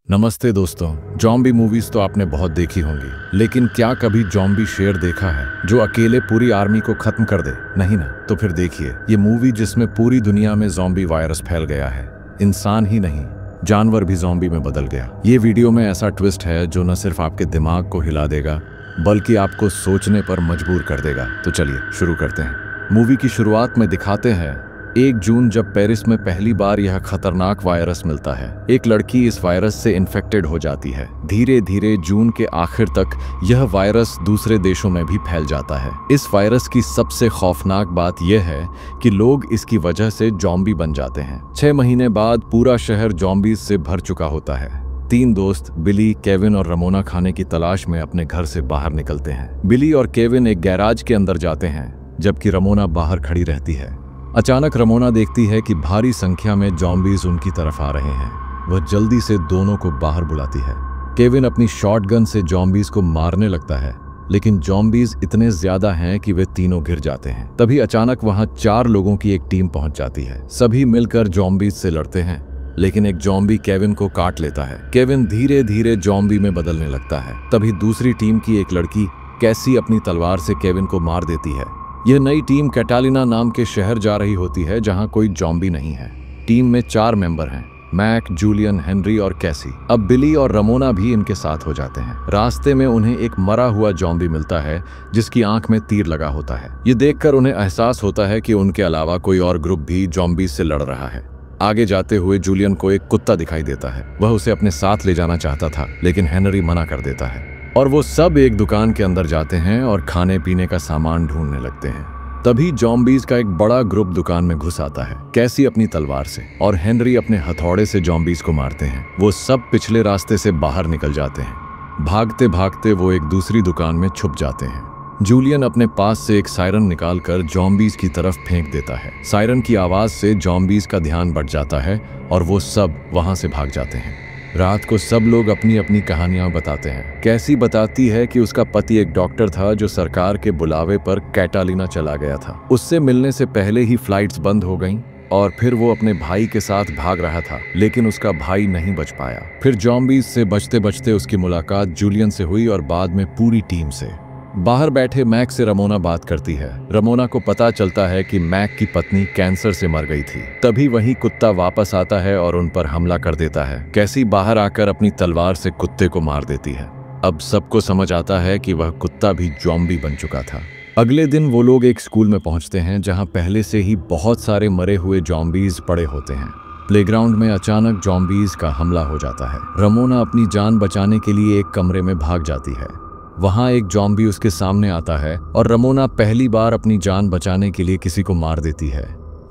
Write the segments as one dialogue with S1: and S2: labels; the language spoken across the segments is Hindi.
S1: नमस्ते दोस्तों। जॉम्बी मूवीज तो आपने बहुत देखी होंगी, लेकिन क्या कभी जॉम्बी शेर देखा है जो अकेले पूरी आर्मी को खत्म कर दे? नहीं ना। तो फिर देखिए ये मूवी जिसमें पूरी दुनिया में जॉम्बी वायरस फैल गया है। इंसान ही नहीं, जानवर भी जॉम्बी में बदल गया। ये वीडियो में ऐसा ट्विस्ट है जो न सिर्फ आपके दिमाग को हिला देगा बल्कि आपको सोचने पर मजबूर कर देगा। तो चलिए शुरू करते हैं। मूवी की शुरुआत में दिखाते हैं 1 जून, जब पेरिस में पहली बार यह खतरनाक वायरस मिलता है। एक लड़की इस वायरस से इन्फेक्टेड हो जाती है। धीरे धीरे जून के आखिर तक यह वायरस दूसरे देशों में भी फैल जाता है। इस वायरस की सबसे खौफनाक बात यह है कि लोग इसकी वजह से जॉम्बी बन जाते हैं। 6 महीने बाद पूरा शहर जॉम्बीज से भर चुका होता है। 3 दोस्त बिली, केविन और रमोना खाने की तलाश में अपने घर से बाहर निकलते हैं। बिली और केविन एक गैराज के अंदर जाते हैं जबकि रमोना बाहर खड़ी रहती है। अचानक रमोना देखती है कि भारी संख्या में जॉम्बीज उनकी तरफ आ रहे हैं। वह जल्दी से दोनों को बाहर बुलाती है। केविन अपनी शॉटगन से जॉम्बीज को मारने लगता है, लेकिन जॉम्बीज इतने ज्यादा हैं कि वे तीनों गिर जाते हैं। तभी अचानक वहां 4 लोगों की एक टीम पहुंच जाती है। सभी मिलकर जॉम्बीज से लड़ते हैं, लेकिन एक जॉम्बी केविन को काट लेता है। केविन धीरे धीरे जॉम्बी में बदलने लगता है। तभी दूसरी टीम की एक लड़की कैसी अपनी तलवार से केविन को मार देती है। यह नई टीम कैटालिना नाम के शहर जा रही होती है जहां कोई जॉम्बी नहीं है। टीम में 4 मेंबर हैं, मैक, जूलियन, हेनरी और कैसी। अब बिली और रमोना भी इनके साथ हो जाते हैं। रास्ते में उन्हें एक मरा हुआ जॉम्बी मिलता है जिसकी आंख में तीर लगा होता है। ये देखकर उन्हें एहसास होता है कि उनके अलावा कोई और ग्रुप भी जॉम्बी से लड़ रहा है। आगे जाते हुए जूलियन को एक कुत्ता दिखाई देता है। वह उसे अपने साथ ले जाना चाहता था, लेकिन हेनरी मना कर देता है और वो सब एक दुकान के अंदर जाते हैं और खाने पीने का सामान ढूंढने लगते हैं। तभी जॉम्बीज का एक बड़ा ग्रुप दुकान में घुस आता है। कैसी अपनी तलवार से और हेनरी अपने हथौड़े से जॉम्बीज को मारते हैं। वो सब पिछले रास्ते से बाहर निकल जाते हैं। भागते भागते वो एक दूसरी दुकान में छुप जाते हैं। जूलियन अपने पास से एक सायरन निकालकर जॉम्बीज की तरफ फेंक देता है। सायरन की आवाज से जॉम्बीज का ध्यान बढ़ जाता है और वो सब वहां से भाग जाते हैं। रात को सब लोग अपनी अपनी कहानियां बताते हैं। कैसी बताती है कि उसका पति एक डॉक्टर था जो सरकार के बुलावे पर कैटालिना चला गया था। उससे मिलने से पहले ही फ्लाइट्स बंद हो गईं और फिर वो अपने भाई के साथ भाग रहा था, लेकिन उसका भाई नहीं बच पाया। फिर जॉम्बीज से बचते बचते उसकी मुलाकात जूलियन से हुई और बाद में पूरी टीम से। बाहर बैठे मैक से रमोना बात करती है। रमोना को पता चलता है कि मैक की पत्नी कैंसर से मर गई थी। तभी वही कुत्ता वापस आता है और उन पर हमला कर देता है। कैसी बाहर आकर अपनी तलवार से कुत्ते को मार देती है। अब सबको समझ आता है कि वह कुत्ता भी जॉम्बी बन चुका था। अगले दिन वो लोग एक स्कूल में पहुंचते हैं जहां पहले से ही बहुत सारे मरे हुए जॉम्बीज पड़े होते हैं। प्लेग्राउंड में अचानक जॉम्बीज का हमला हो जाता है। रमोना अपनी जान बचाने के लिए एक कमरे में भाग जाती है। वहां एक जॉम्बी उसके सामने आता है और रमोना पहली बार अपनी जान बचाने के लिए किसी को मार देती है।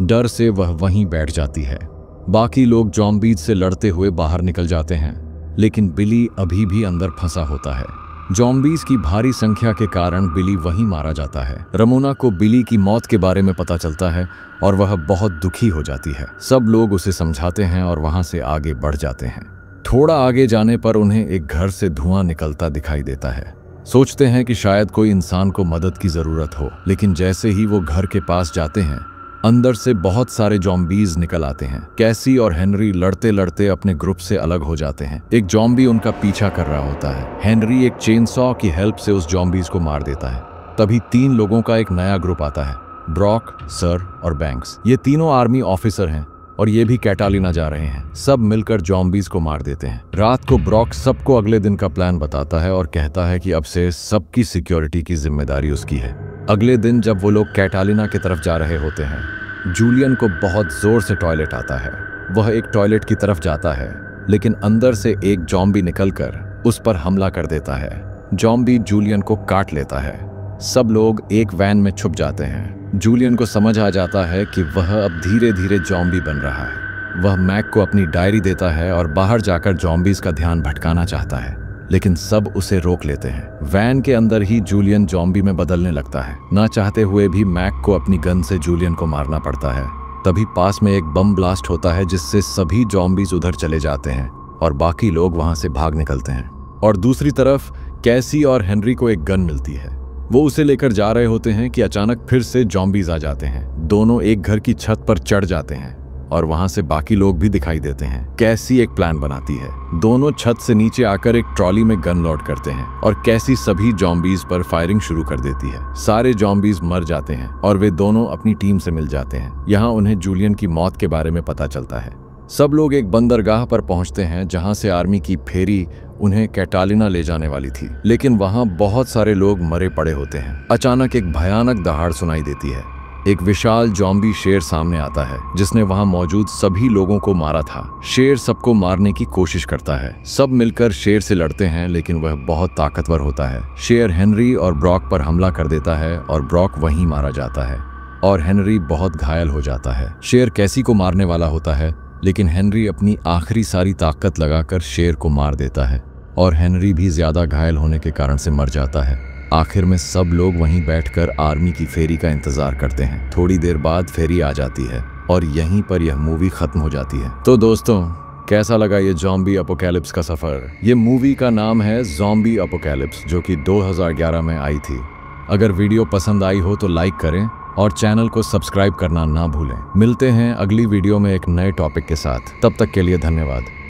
S1: डर से वह वहीं बैठ जाती है। बाकी लोग जॉम्बीज से लड़ते हुए बाहर निकल जाते हैं, लेकिन बिली अभी भी अंदर फंसा होता है। जॉम्बीज की भारी संख्या के कारण बिली वहीं मारा जाता है। रमोना को बिली की मौत के बारे में पता चलता है और वह बहुत दुखी हो जाती है। सब लोग उसे समझाते हैं और वहां से आगे बढ़ जाते हैं। थोड़ा आगे जाने पर उन्हें एक घर से धुआं निकलता दिखाई देता है। सोचते हैं कि शायद कोई इंसान को मदद की जरूरत हो, लेकिन जैसे ही वो घर के पास जाते हैं अंदर से बहुत सारे जॉम्बीज निकल आते हैं। कैसी और हेनरी लड़ते लड़ते अपने ग्रुप से अलग हो जाते हैं। एक जॉम्बी उनका पीछा कर रहा होता है। हेनरी एक चेनसॉ की हेल्प से उस जॉम्बीज को मार देता है। तभी 3 लोगों का एक नया ग्रुप आता है, ब्रॉक, सर और बैंक्स। ये तीनों आर्मी ऑफिसर हैं और ये भी कैटालिना जा रहे हैं। सब मिलकर जॉम्बीज को मार देते हैं। रात को ब्रॉक सबको अगले दिन का प्लान बताता है और कहता है कि अब से सबकी सिक्योरिटी की जिम्मेदारी उसकी है। अगले दिन जब वो लोग कैटालिना की तरफ जा रहे होते हैं, जूलियन को बहुत जोर से टॉयलेट आता है। वह एक टॉयलेट की तरफ जाता है, लेकिन अंदर से एक जॉम्बी निकलकर उस पर हमला कर देता है। जॉम्बी जूलियन को काट लेता है। सब लोग एक वैन में छुप जाते हैं। जूलियन को समझ आ जाता है कि वह अब धीरे धीरे जॉम्बी बन रहा है। वह मैक को अपनी डायरी देता है और बाहर जाकर जॉम्बीज का ध्यान भटकाना चाहता है, लेकिन सब उसे रोक लेते हैं। वैन के अंदर ही जूलियन जॉम्बी में बदलने लगता है। ना चाहते हुए भी मैक को अपनी गन से जूलियन को मारना पड़ता है। तभी पास में एक बम ब्लास्ट होता है जिससे सभी जॉम्बीज उधर चले जाते हैं और बाकी लोग वहां से भाग निकलते हैं। और दूसरी तरफ कैसी और हेनरी को एक गन मिलती है। वो उसे लेकर जा रहे होते हैं कि अचानक फिर से जॉम्बीज आ जाते हैं। दोनों एक घर की छत पर चढ़ जाते हैं। और वहां से बाकी लोग भी दिखाई देते हैं। कैसी एक प्लान बनाती है, दोनों छत से नीचे आकर एक ट्रॉली में गन लोड करते हैं और कैसी सभी जॉम्बीज पर फायरिंग शुरू कर देती है। सारे जॉम्बीज मर जाते हैं और वे दोनों अपनी टीम से मिल जाते हैं। यहाँ उन्हें जूलियन की मौत के बारे में पता चलता है। सब लोग एक बंदरगाह पर पहुंचते हैं जहां से आर्मी की फेरी उन्हें कैटालिना ले जाने वाली थी, लेकिन वहां बहुत सारे लोग मरे पड़े होते हैं। अचानक एक भयानक दहाड़ सुनाई देती है। एक विशाल जॉम्बी शेर सामने आता है जिसने वहां मौजूद सभी लोगों को मारा था। शेर सबको मारने की कोशिश करता है। सब मिलकर शेर से लड़ते हैं, लेकिन वह बहुत ताकतवर होता है। शेर हेनरी और ब्रॉक पर हमला कर देता है और ब्रॉक वहीं मारा जाता है और हेनरी बहुत घायल हो जाता है। शेर कैसी को मारने वाला होता है, लेकिन हेनरी अपनी आखिरी सारी ताकत लगाकर शेर को मार देता है और हेनरी भी ज्यादा घायल होने के कारण से मर जाता है। आखिर में सब लोग वहीं बैठकर आर्मी की फेरी का इंतजार करते हैं। थोड़ी देर बाद फेरी आ जाती है और यहीं पर यह मूवी खत्म हो जाती है। तो दोस्तों, कैसा लगा ये ज़ॉम्बी अपोकैलिप्स का सफर? ये मूवी का नाम है ज़ॉम्बी अपोकैलिप्स, जो कि 2011 में आई थी। अगर वीडियो पसंद आई हो तो लाइक करें और चैनल को सब्सक्राइब करना ना भूलें। मिलते हैं अगली वीडियो में एक नए टॉपिक के साथ। तब तक के लिए धन्यवाद।